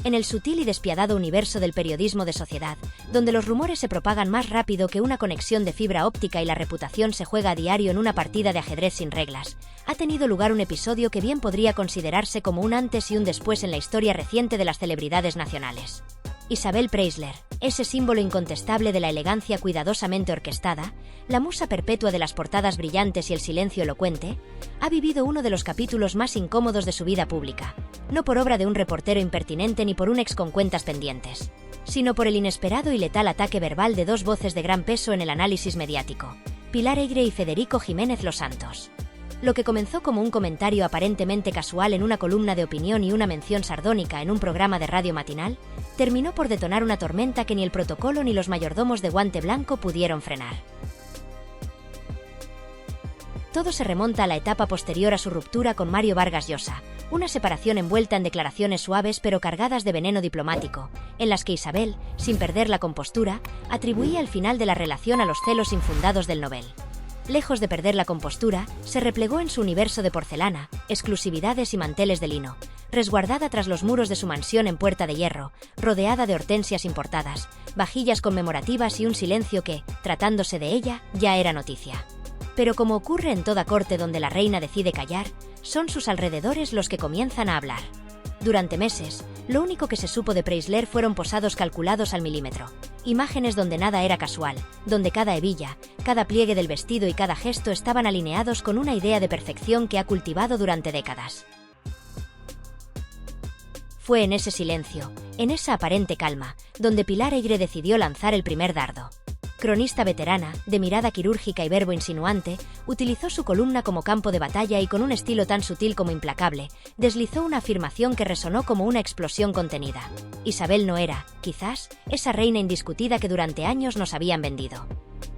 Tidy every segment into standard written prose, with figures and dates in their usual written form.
En el sutil y despiadado universo del periodismo de sociedad, donde los rumores se propagan más rápido que una conexión de fibra óptica y la reputación se juega a diario en una partida de ajedrez sin reglas, ha tenido lugar un episodio que bien podría considerarse como un antes y un después en la historia reciente de las celebridades nacionales. Isabel Preisler, ese símbolo incontestable de la elegancia cuidadosamente orquestada, la musa perpetua de las portadas brillantes y el silencio elocuente, ha vivido uno de los capítulos más incómodos de su vida pública, no por obra de un reportero impertinente ni por un ex con cuentas pendientes, sino por el inesperado y letal ataque verbal de dos voces de gran peso en el análisis mediático, Pilar Alegre y Federico Jiménez Los Santos. Lo que comenzó como un comentario aparentemente casual en una columna de opinión y una mención sardónica en un programa de radio matinal, terminó por detonar una tormenta que ni el protocolo ni los mayordomos de guante blanco pudieron frenar. Todo se remonta a la etapa posterior a su ruptura con Mario Vargas Llosa, una separación envuelta en declaraciones suaves pero cargadas de veneno diplomático, en las que Isabel, sin perder la compostura, atribuía el final de la relación a los celos infundados del novel. Lejos de perder la compostura, se replegó en su universo de porcelana, exclusividades y manteles de lino, resguardada tras los muros de su mansión en Puerta de Hierro, rodeada de hortensias importadas, vajillas conmemorativas y un silencio que, tratándose de ella, ya era noticia. Pero como ocurre en toda corte donde la reina decide callar, son sus alrededores los que comienzan a hablar. Durante meses, lo único que se supo de Preisler fueron posados calculados al milímetro, imágenes donde nada era casual, donde cada hebilla, cada pliegue del vestido y cada gesto estaban alineados con una idea de perfección que ha cultivado durante décadas. Fue en ese silencio, en esa aparente calma, donde Pilar Alegre decidió lanzar el primer dardo. Cronista veterana, de mirada quirúrgica y verbo insinuante, utilizó su columna como campo de batalla y con un estilo tan sutil como implacable, deslizó una afirmación que resonó como una explosión contenida. Isabel no era, quizás, esa reina indiscutida que durante años nos habían vendido.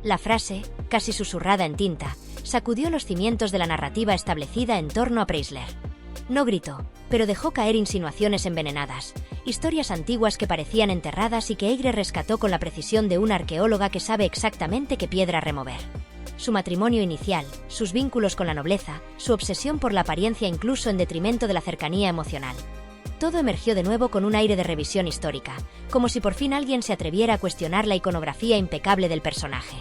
La frase, casi susurrada en tinta, sacudió los cimientos de la narrativa establecida en torno a Preisler. No gritó, pero dejó caer insinuaciones envenenadas, historias antiguas que parecían enterradas y que Alegre rescató con la precisión de una arqueóloga que sabe exactamente qué piedra remover. Su matrimonio inicial, sus vínculos con la nobleza, su obsesión por la apariencia incluso en detrimento de la cercanía emocional. Todo emergió de nuevo con un aire de revisión histórica, como si por fin alguien se atreviera a cuestionar la iconografía impecable del personaje.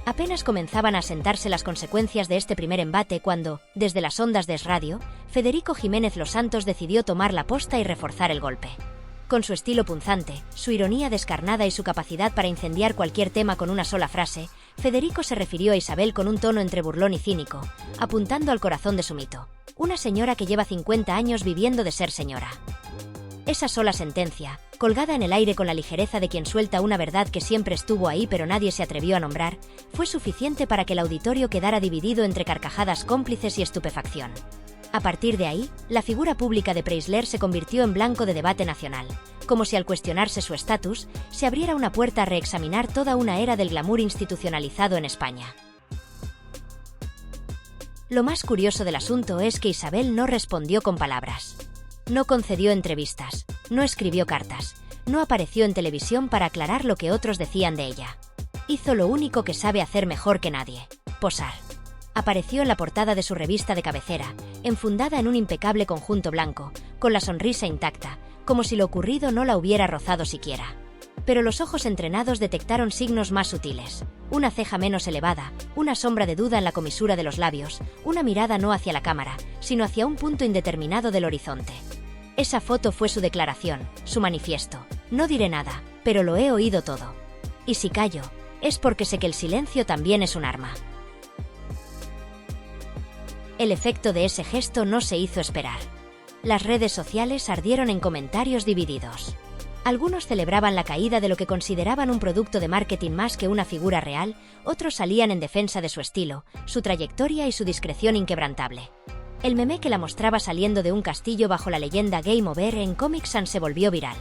Apenas comenzaban a asentarse las consecuencias de este primer embate cuando, desde las ondas de Es Radio, Federico Jiménez Los Santos decidió tomar la posta y reforzar el golpe. Con su estilo punzante, su ironía descarnada y su capacidad para incendiar cualquier tema con una sola frase, Federico se refirió a Isabel con un tono entre burlón y cínico, apuntando al corazón de su mito. Una señora que lleva 50 años viviendo de ser señora. Esa sola sentencia, colgada en el aire con la ligereza de quien suelta una verdad que siempre estuvo ahí pero nadie se atrevió a nombrar, fue suficiente para que el auditorio quedara dividido entre carcajadas cómplices y estupefacción. A partir de ahí, la figura pública de Preisler se convirtió en blanco de debate nacional, como si al cuestionarse su estatus, se abriera una puerta a reexaminar toda una era del glamour institucionalizado en España. Lo más curioso del asunto es que Isabel no respondió con palabras. No concedió entrevistas, no escribió cartas, no apareció en televisión para aclarar lo que otros decían de ella. Hizo lo único que sabe hacer mejor que nadie: posar. Apareció en la portada de su revista de cabecera, enfundada en un impecable conjunto blanco, con la sonrisa intacta, como si lo ocurrido no la hubiera rozado siquiera. Pero los ojos entrenados detectaron signos más sutiles: una ceja menos elevada, una sombra de duda en la comisura de los labios, una mirada no hacia la cámara, sino hacia un punto indeterminado del horizonte. Esa foto fue su declaración, su manifiesto. No diré nada, pero lo he oído todo. Y si callo, es porque sé que el silencio también es un arma. El efecto de ese gesto no se hizo esperar. Las redes sociales ardieron en comentarios divididos. Algunos celebraban la caída de lo que consideraban un producto de marketing más que una figura real, otros salían en defensa de su estilo, su trayectoria y su discreción inquebrantable. El meme que la mostraba saliendo de un castillo bajo la leyenda Game Over en Comic Sans se volvió viral.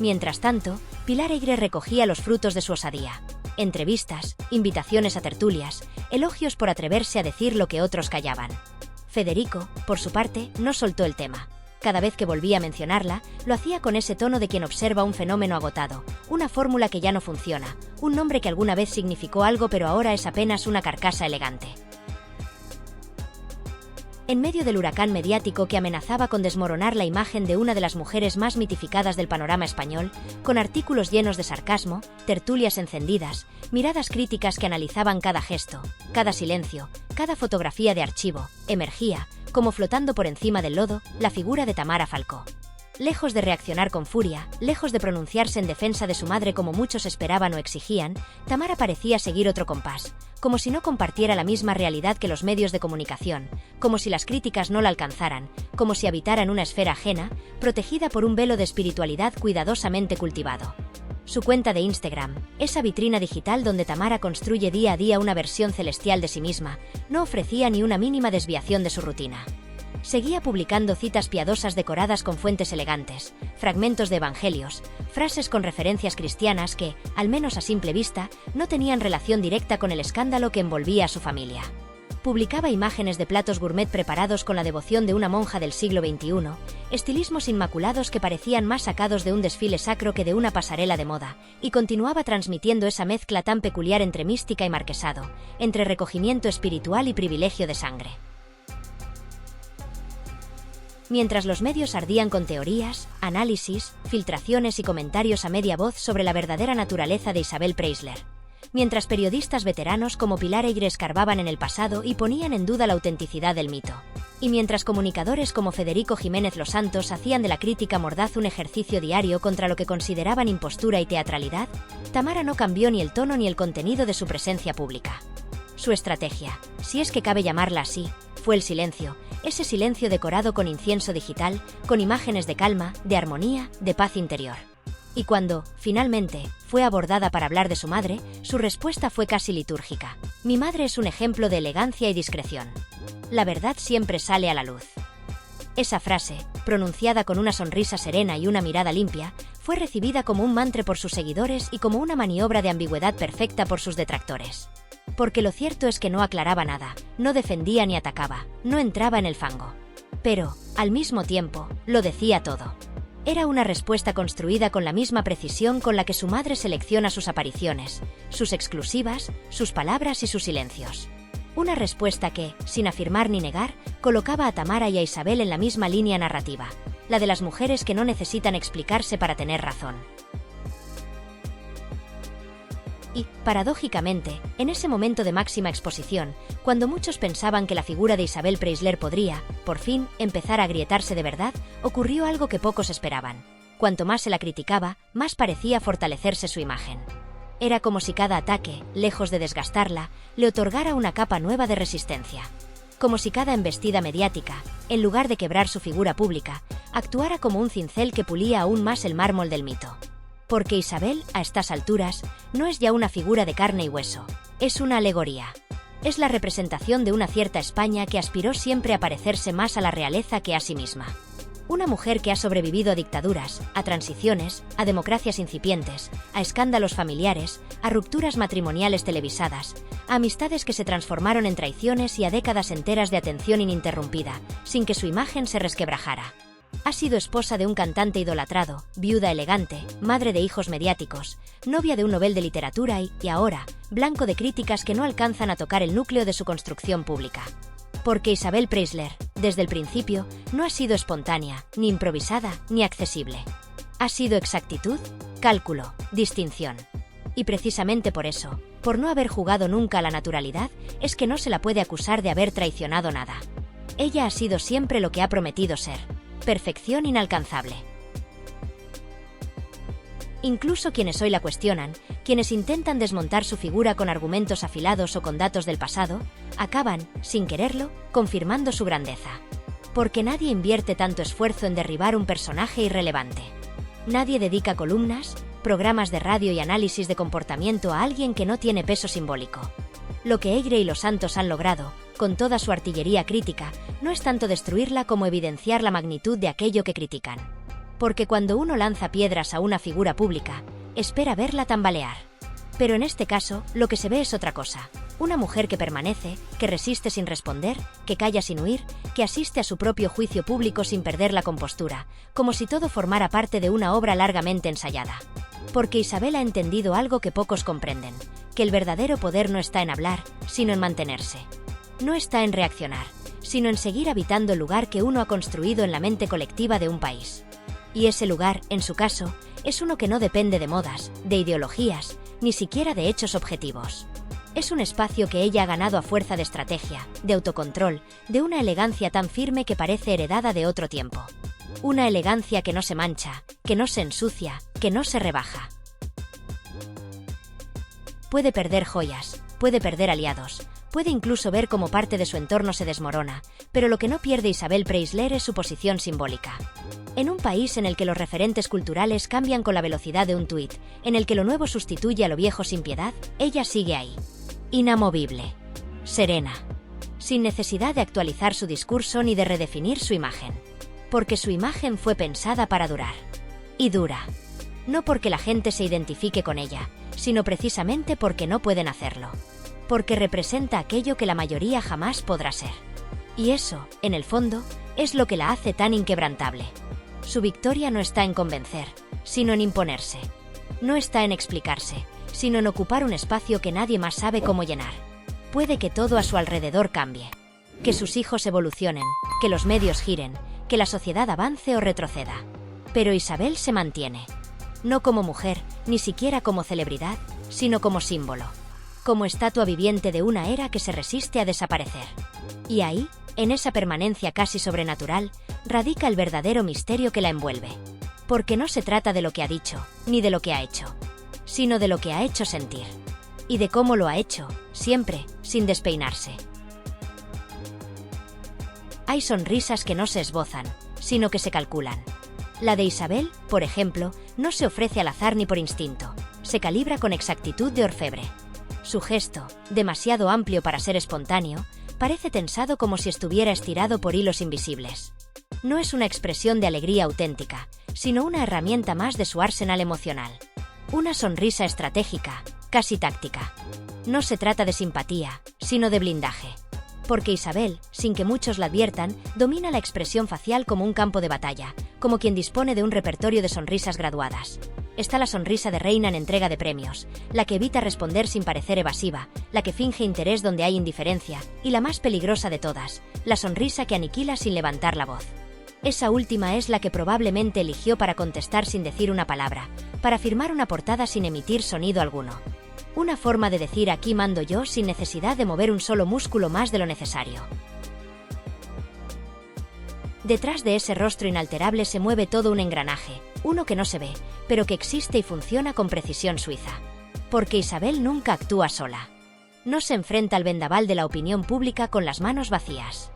Mientras tanto, Pilar Alegre recogía los frutos de su osadía. Entrevistas, invitaciones a tertulias, elogios por atreverse a decir lo que otros callaban. Federico, por su parte, no soltó el tema. Cada vez que volvía a mencionarla, lo hacía con ese tono de quien observa un fenómeno agotado, una fórmula que ya no funciona, un nombre que alguna vez significó algo pero ahora es apenas una carcasa elegante. En medio del huracán mediático que amenazaba con desmoronar la imagen de una de las mujeres más mitificadas del panorama español, con artículos llenos de sarcasmo, tertulias encendidas, miradas críticas que analizaban cada gesto, cada silencio, cada fotografía de archivo, emergía, como flotando por encima del lodo, la figura de Tamara Falcó. Lejos de reaccionar con furia, lejos de pronunciarse en defensa de su madre como muchos esperaban o exigían, Tamara parecía seguir otro compás, como si no compartiera la misma realidad que los medios de comunicación, como si las críticas no la alcanzaran, como si habitara en una esfera ajena, protegida por un velo de espiritualidad cuidadosamente cultivado. Su cuenta de Instagram, esa vitrina digital donde Tamara construye día a día una versión celestial de sí misma, no ofrecía ni una mínima desviación de su rutina. Seguía publicando citas piadosas decoradas con fuentes elegantes, fragmentos de evangelios, frases con referencias cristianas que, al menos a simple vista, no tenían relación directa con el escándalo que envolvía a su familia. Publicaba imágenes de platos gourmet preparados con la devoción de una monja del siglo XXI, estilismos inmaculados que parecían más sacados de un desfile sacro que de una pasarela de moda, y continuaba transmitiendo esa mezcla tan peculiar entre mística y marquesado, entre recogimiento espiritual y privilegio de sangre. Mientras los medios ardían con teorías, análisis, filtraciones y comentarios a media voz sobre la verdadera naturaleza de Isabel Preisler. Mientras periodistas veteranos como Pilar Eyre escarbaban en el pasado y ponían en duda la autenticidad del mito. Y mientras comunicadores como Federico Jiménez Los Santos hacían de la crítica mordaz un ejercicio diario contra lo que consideraban impostura y teatralidad, Tamara no cambió ni el tono ni el contenido de su presencia pública. Su estrategia, si es que cabe llamarla así, fue el silencio, ese silencio decorado con incienso digital, con imágenes de calma, de armonía, de paz interior. Y cuando, finalmente, fue abordada para hablar de su madre, su respuesta fue casi litúrgica. Mi madre es un ejemplo de elegancia y discreción. La verdad siempre sale a la luz. Esa frase, pronunciada con una sonrisa serena y una mirada limpia, fue recibida como un mantra por sus seguidores y como una maniobra de ambigüedad perfecta por sus detractores. Porque lo cierto es que no aclaraba nada, no defendía ni atacaba, no entraba en el fango. Pero, al mismo tiempo, lo decía todo. Era una respuesta construida con la misma precisión con la que su madre selecciona sus apariciones, sus exclusivas, sus palabras y sus silencios. Una respuesta que, sin afirmar ni negar, colocaba a Tamara y a Isabel en la misma línea narrativa, la de las mujeres que no necesitan explicarse para tener razón. Y, paradójicamente, en ese momento de máxima exposición, cuando muchos pensaban que la figura de Isabel Preisler podría, por fin, empezar a agrietarse de verdad, ocurrió algo que pocos esperaban. Cuanto más se la criticaba, más parecía fortalecerse su imagen. Era como si cada ataque, lejos de desgastarla, le otorgara una capa nueva de resistencia. Como si cada embestida mediática, en lugar de quebrar su figura pública, actuara como un cincel que pulía aún más el mármol del mito. Porque Isabel, a estas alturas, no es ya una figura de carne y hueso, es una alegoría. Es la representación de una cierta España que aspiró siempre a parecerse más a la realeza que a sí misma. Una mujer que ha sobrevivido a dictaduras, a transiciones, a democracias incipientes, a escándalos familiares, a rupturas matrimoniales televisadas, a amistades que se transformaron en traiciones y a décadas enteras de atención ininterrumpida, sin que su imagen se resquebrajara. Ha sido esposa de un cantante idolatrado, viuda elegante, madre de hijos mediáticos, novia de un Nobel de literatura y ahora, blanco de críticas que no alcanzan a tocar el núcleo de su construcción pública. Porque Isabel Preisler, desde el principio, no ha sido espontánea, ni improvisada, ni accesible. Ha sido exactitud, cálculo, distinción. Y precisamente por eso, por no haber jugado nunca a la naturalidad, es que no se la puede acusar de haber traicionado nada. Ella ha sido siempre lo que ha prometido ser. Perfección inalcanzable. Incluso quienes hoy la cuestionan, quienes intentan desmontar su figura con argumentos afilados o con datos del pasado, acaban, sin quererlo, confirmando su grandeza. Porque nadie invierte tanto esfuerzo en derribar un personaje irrelevante. Nadie dedica columnas, programas de radio y análisis de comportamiento a alguien que no tiene peso simbólico. Lo que Eyre y Los Santos han logrado, con toda su artillería crítica, no es tanto destruirla como evidenciar la magnitud de aquello que critican. Porque cuando uno lanza piedras a una figura pública, espera verla tambalear. Pero en este caso, lo que se ve es otra cosa. Una mujer que permanece, que resiste sin responder, que calla sin huir, que asiste a su propio juicio público sin perder la compostura, como si todo formara parte de una obra largamente ensayada. Porque Isabel ha entendido algo que pocos comprenden, que el verdadero poder no está en hablar, sino en mantenerse. No está en reaccionar, sino en seguir habitando el lugar que uno ha construido en la mente colectiva de un país. Y ese lugar, en su caso, es uno que no depende de modas, de ideologías, ni siquiera de hechos objetivos. Es un espacio que ella ha ganado a fuerza de estrategia, de autocontrol, de una elegancia tan firme que parece heredada de otro tiempo. Una elegancia que no se mancha, que no se ensucia, que no se rebaja. Puede perder joyas, puede perder aliados, puede incluso ver cómo parte de su entorno se desmorona, pero lo que no pierde Isabel Preisler es su posición simbólica. En un país en el que los referentes culturales cambian con la velocidad de un tuit, en el que lo nuevo sustituye a lo viejo sin piedad, ella sigue ahí. Inamovible. Serena. Sin necesidad de actualizar su discurso ni de redefinir su imagen. Porque su imagen fue pensada para durar. Y dura. No porque la gente se identifique con ella, sino precisamente porque no pueden hacerlo. Porque representa aquello que la mayoría jamás podrá ser. Y eso, en el fondo, es lo que la hace tan inquebrantable. Su victoria no está en convencer, sino en imponerse. No está en explicarse, sino en ocupar un espacio que nadie más sabe cómo llenar. Puede que todo a su alrededor cambie. Que sus hijos evolucionen, que los medios giren, que la sociedad avance o retroceda. Pero Isabel se mantiene. No como mujer, ni siquiera como celebridad, sino como símbolo. Como estatua viviente de una era que se resiste a desaparecer. Y ahí, en esa permanencia casi sobrenatural, radica el verdadero misterio que la envuelve. Porque no se trata de lo que ha dicho, ni de lo que ha hecho, sino de lo que ha hecho sentir. Y de cómo lo ha hecho, siempre, sin despeinarse. Hay sonrisas que no se esbozan, sino que se calculan. La de Isabel, por ejemplo, no se ofrece al azar ni por instinto, se calibra con exactitud de orfebre. Su gesto, demasiado amplio para ser espontáneo, parece tensado como si estuviera estirado por hilos invisibles. No es una expresión de alegría auténtica, sino una herramienta más de su arsenal emocional. Una sonrisa estratégica, casi táctica. No se trata de simpatía, sino de blindaje. Porque Isabel, sin que muchos la adviertan, domina la expresión facial como un campo de batalla, como quien dispone de un repertorio de sonrisas graduadas. Está la sonrisa de reina en entrega de premios, la que evita responder sin parecer evasiva, la que finge interés donde hay indiferencia, y la más peligrosa de todas, la sonrisa que aniquila sin levantar la voz. Esa última es la que probablemente eligió para contestar sin decir una palabra, para firmar una portada sin emitir sonido alguno. Una forma de decir aquí mando yo sin necesidad de mover un solo músculo más de lo necesario. Detrás de ese rostro inalterable se mueve todo un engranaje, uno que no se ve, pero que existe y funciona con precisión suiza. Porque Isabel nunca actúa sola. No se enfrenta al vendaval de la opinión pública con las manos vacías.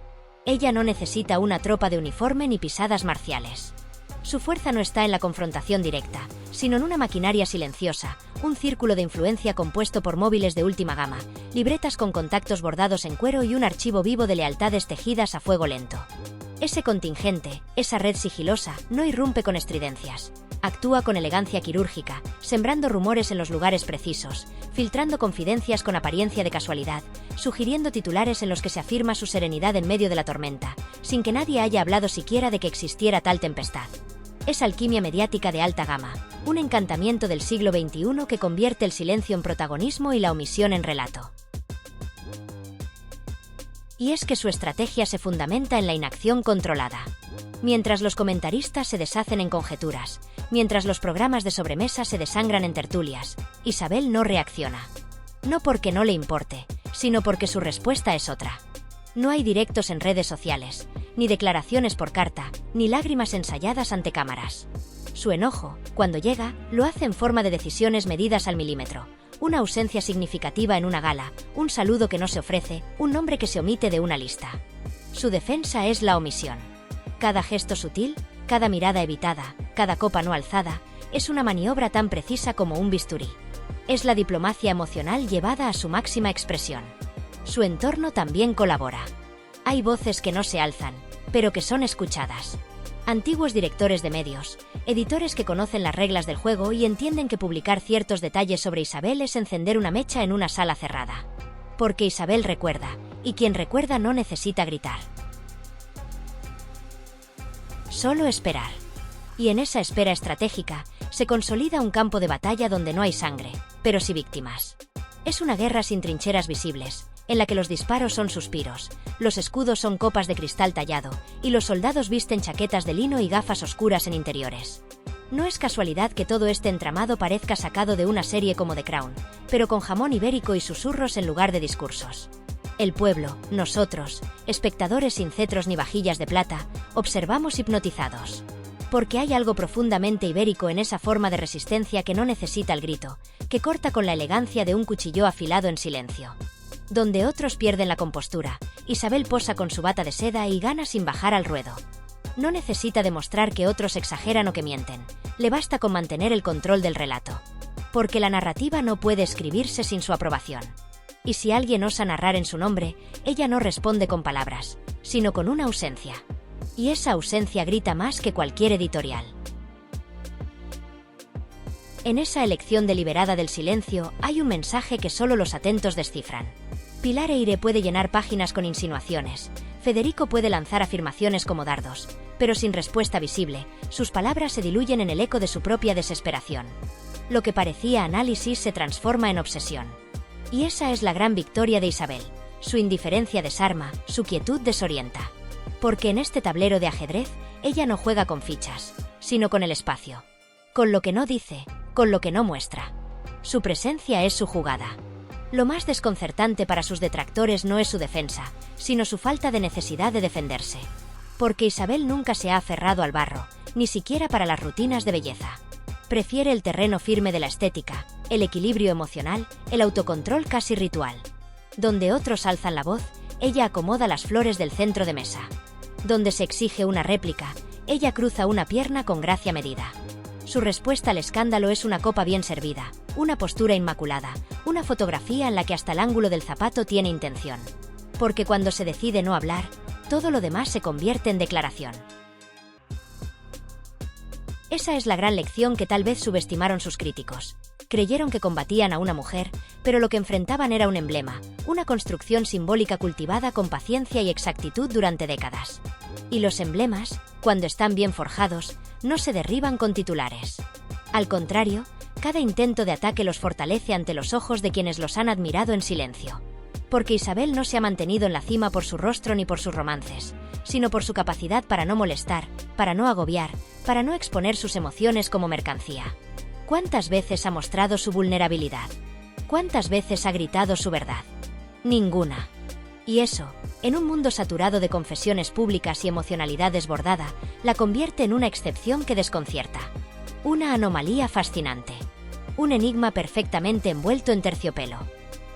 Ella no necesita una tropa de uniforme ni pisadas marciales. Su fuerza no está en la confrontación directa, sino en una maquinaria silenciosa, un círculo de influencia compuesto por móviles de última gama, libretas con contactos bordados en cuero y un archivo vivo de lealtades tejidas a fuego lento. Ese contingente, esa red sigilosa, no irrumpe con estridencias. Actúa con elegancia quirúrgica, sembrando rumores en los lugares precisos, filtrando confidencias con apariencia de casualidad, sugiriendo titulares en los que se afirma su serenidad en medio de la tormenta, sin que nadie haya hablado siquiera de que existiera tal tempestad. Es alquimia mediática de alta gama, un encantamiento del siglo XXI que convierte el silencio en protagonismo y la omisión en relato. Y es que su estrategia se fundamenta en la inacción controlada. Mientras los comentaristas se deshacen en conjeturas, mientras los programas de sobremesa se desangran en tertulias, Isabel no reacciona. No porque no le importe, sino porque su respuesta es otra. No hay directos en redes sociales, ni declaraciones por carta, ni lágrimas ensayadas ante cámaras. Su enojo, cuando llega, lo hace en forma de decisiones medidas al milímetro. Una ausencia significativa en una gala, un saludo que no se ofrece, un nombre que se omite de una lista. Su defensa es la omisión. Cada gesto sutil, cada mirada evitada, cada copa no alzada, es una maniobra tan precisa como un bisturí. Es la diplomacia emocional llevada a su máxima expresión. Su entorno también colabora. Hay voces que no se alzan, pero que son escuchadas. Antiguos directores de medios, editores que conocen las reglas del juego y entienden que publicar ciertos detalles sobre Isabel es encender una mecha en una sala cerrada. Porque Isabel recuerda, y quien recuerda no necesita gritar. Solo esperar. Y en esa espera estratégica, se consolida un campo de batalla donde no hay sangre, pero sí víctimas. Es una guerra sin trincheras visibles, en la que los disparos son suspiros, los escudos son copas de cristal tallado, y los soldados visten chaquetas de lino y gafas oscuras en interiores. No es casualidad que todo este entramado parezca sacado de una serie como The Crown, pero con jamón ibérico y susurros en lugar de discursos. El pueblo, nosotros, espectadores sin cetros ni vajillas de plata, observamos hipnotizados. Porque hay algo profundamente ibérico en esa forma de resistencia que no necesita el grito, que corta con la elegancia de un cuchillo afilado en silencio. Donde otros pierden la compostura, Isabel posa con su bata de seda y gana sin bajar al ruedo. No necesita demostrar que otros exageran o que mienten, le basta con mantener el control del relato. Porque la narrativa no puede escribirse sin su aprobación. Y si alguien osa narrar en su nombre, ella no responde con palabras, sino con una ausencia. Y esa ausencia grita más que cualquier editorial. En esa elección deliberada del silencio hay un mensaje que solo los atentos descifran. Pilar Eyre puede llenar páginas con insinuaciones, Federico puede lanzar afirmaciones como dardos, pero sin respuesta visible, sus palabras se diluyen en el eco de su propia desesperación. Lo que parecía análisis se transforma en obsesión. Y esa es la gran victoria de Isabel. Su indiferencia desarma, su quietud desorienta. Porque en este tablero de ajedrez, ella no juega con fichas, sino con el espacio. Con lo que no dice, con lo que no muestra. Su presencia es su jugada. Lo más desconcertante para sus detractores no es su defensa, sino su falta de necesidad de defenderse. Porque Isabel nunca se ha aferrado al barro, ni siquiera para las rutinas de belleza. Prefiere el terreno firme de la estética, el equilibrio emocional, el autocontrol casi ritual. Donde otros alzan la voz, ella acomoda las flores del centro de mesa. Donde se exige una réplica, ella cruza una pierna con gracia medida. Su respuesta al escándalo es una copa bien servida, una postura inmaculada, una fotografía en la que hasta el ángulo del zapato tiene intención. Porque cuando se decide no hablar, todo lo demás se convierte en declaración. Esa es la gran lección que tal vez subestimaron sus críticos. Creyeron que combatían a una mujer, pero lo que enfrentaban era un emblema, una construcción simbólica cultivada con paciencia y exactitud durante décadas. Y los emblemas, cuando están bien forjados, no se derriban con titulares. Al contrario, cada intento de ataque los fortalece ante los ojos de quienes los han admirado en silencio. Porque Isabel no se ha mantenido en la cima por su rostro ni por sus romances, sino por su capacidad para no molestar, para no agobiar, para no exponer sus emociones como mercancía. ¿Cuántas veces ha mostrado su vulnerabilidad? ¿Cuántas veces ha gritado su verdad? Ninguna. Y eso, en un mundo saturado de confesiones públicas y emocionalidad desbordada, la convierte en una excepción que desconcierta. Una anomalía fascinante. Un enigma perfectamente envuelto en terciopelo.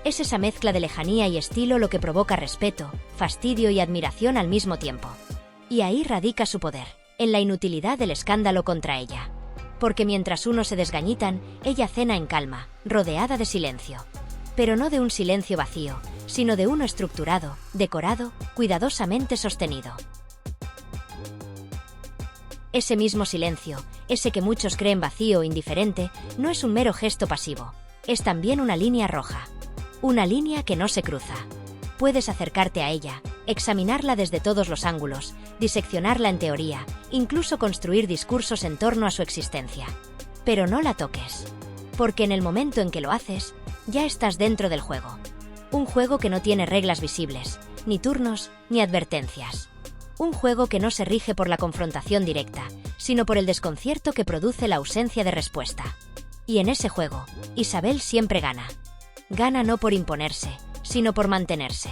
Es esa mezcla de lejanía y estilo lo que provoca respeto, fastidio y admiración al mismo tiempo. Y ahí radica su poder, en la inutilidad del escándalo contra ella. Porque mientras unos se desgañitan, ella cena en calma, rodeada de silencio. Pero no de un silencio vacío, sino de uno estructurado, decorado, cuidadosamente sostenido. Ese mismo silencio, ese que muchos creen vacío o indiferente, no es un mero gesto pasivo. Es también una línea roja. Una línea que no se cruza. Puedes acercarte a ella, examinarla desde todos los ángulos, diseccionarla en teoría, incluso construir discursos en torno a su existencia. Pero no la toques. Porque en el momento en que lo haces, ya estás dentro del juego. Un juego que no tiene reglas visibles, ni turnos, ni advertencias. Un juego que no se rige por la confrontación directa, sino por el desconcierto que produce la ausencia de respuesta. Y en ese juego, Isabel siempre gana. Gana no por imponerse, sino por mantenerse.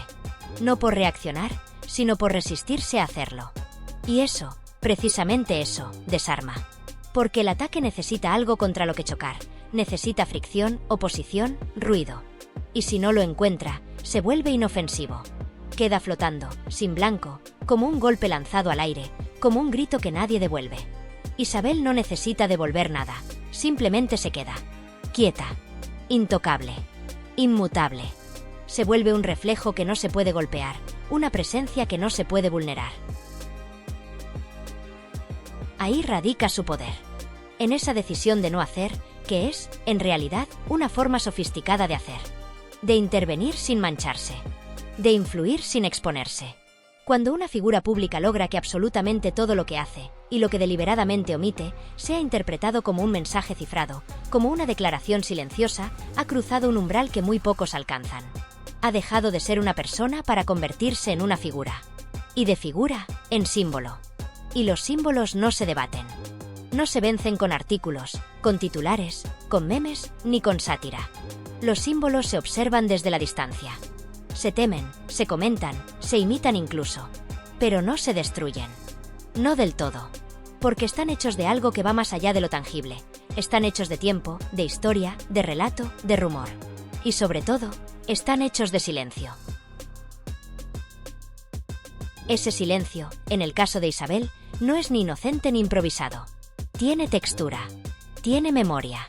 No por reaccionar, sino por resistirse a hacerlo. Y eso, precisamente eso, desarma. Porque el ataque necesita algo contra lo que chocar, necesita fricción, oposición, ruido. Y si no lo encuentra, se vuelve inofensivo. Queda flotando, sin blanco, como un golpe lanzado al aire, como un grito que nadie devuelve. Isabel no necesita devolver nada, simplemente se queda. Quieta. Intocable. Inmutable. Se vuelve un reflejo que no se puede golpear, una presencia que no se puede vulnerar. Ahí radica su poder. En esa decisión de no hacer, que es, en realidad, una forma sofisticada de hacer. De intervenir sin mancharse. De influir sin exponerse. Cuando una figura pública logra que absolutamente todo lo que hace, y lo que deliberadamente omite, sea interpretado como un mensaje cifrado, como una declaración silenciosa, ha cruzado un umbral que muy pocos alcanzan. Ha dejado de ser una persona para convertirse en una figura. Y de figura, en símbolo. Y los símbolos no se debaten. No se vencen con artículos, con titulares, con memes, ni con sátira. Los símbolos se observan desde la distancia. Se temen, se comentan, se imitan incluso. Pero no se destruyen. No del todo. Porque están hechos de algo que va más allá de lo tangible. Están hechos de tiempo, de historia, de relato, de rumor. Y sobre todo, están hechos de silencio. Ese silencio, en el caso de Isabel, no es ni inocente ni improvisado. Tiene textura. Tiene memoria.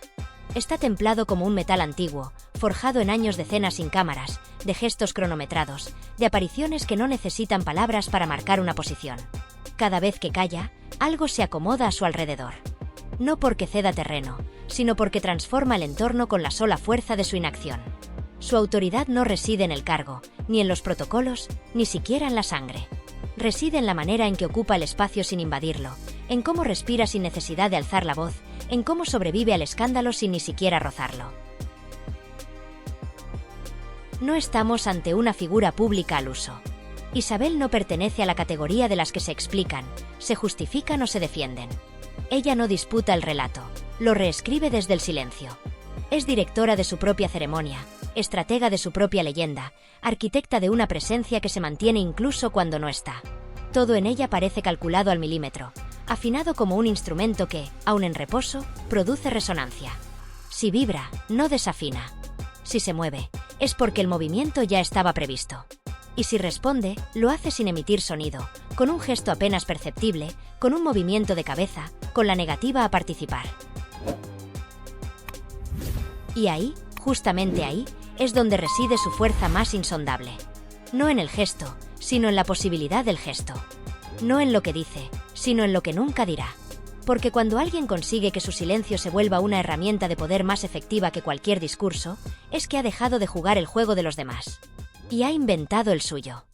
Está templado como un metal antiguo, forjado en años de cenas sin cámaras, de gestos cronometrados, de apariciones que no necesitan palabras para marcar una posición. Cada vez que calla, algo se acomoda a su alrededor. No porque ceda terreno, sino porque transforma el entorno con la sola fuerza de su inacción. Su autoridad no reside en el cargo, ni en los protocolos, ni siquiera en la sangre. Reside en la manera en que ocupa el espacio sin invadirlo, en cómo respira sin necesidad de alzar la voz, en cómo sobrevive al escándalo sin ni siquiera rozarlo. No estamos ante una figura pública al uso. Isabel no pertenece a la categoría de las que se explican, se justifican o se defienden. Ella no disputa el relato, lo reescribe desde el silencio. Es directora de su propia ceremonia, estratega de su propia leyenda, arquitecta de una presencia que se mantiene incluso cuando no está. Todo en ella parece calculado al milímetro, afinado como un instrumento que, aun en reposo, produce resonancia. Si vibra, no desafina. Si se mueve, es porque el movimiento ya estaba previsto. Y si responde, lo hace sin emitir sonido, con un gesto apenas perceptible, con un movimiento de cabeza, con la negativa a participar. Y ahí, justamente ahí, es donde reside su fuerza más insondable. No en el gesto, sino en la posibilidad del gesto. No en lo que dice, sino en lo que nunca dirá. Porque cuando alguien consigue que su silencio se vuelva una herramienta de poder más efectiva que cualquier discurso, es que ha dejado de jugar el juego de los demás. Y ha inventado el suyo.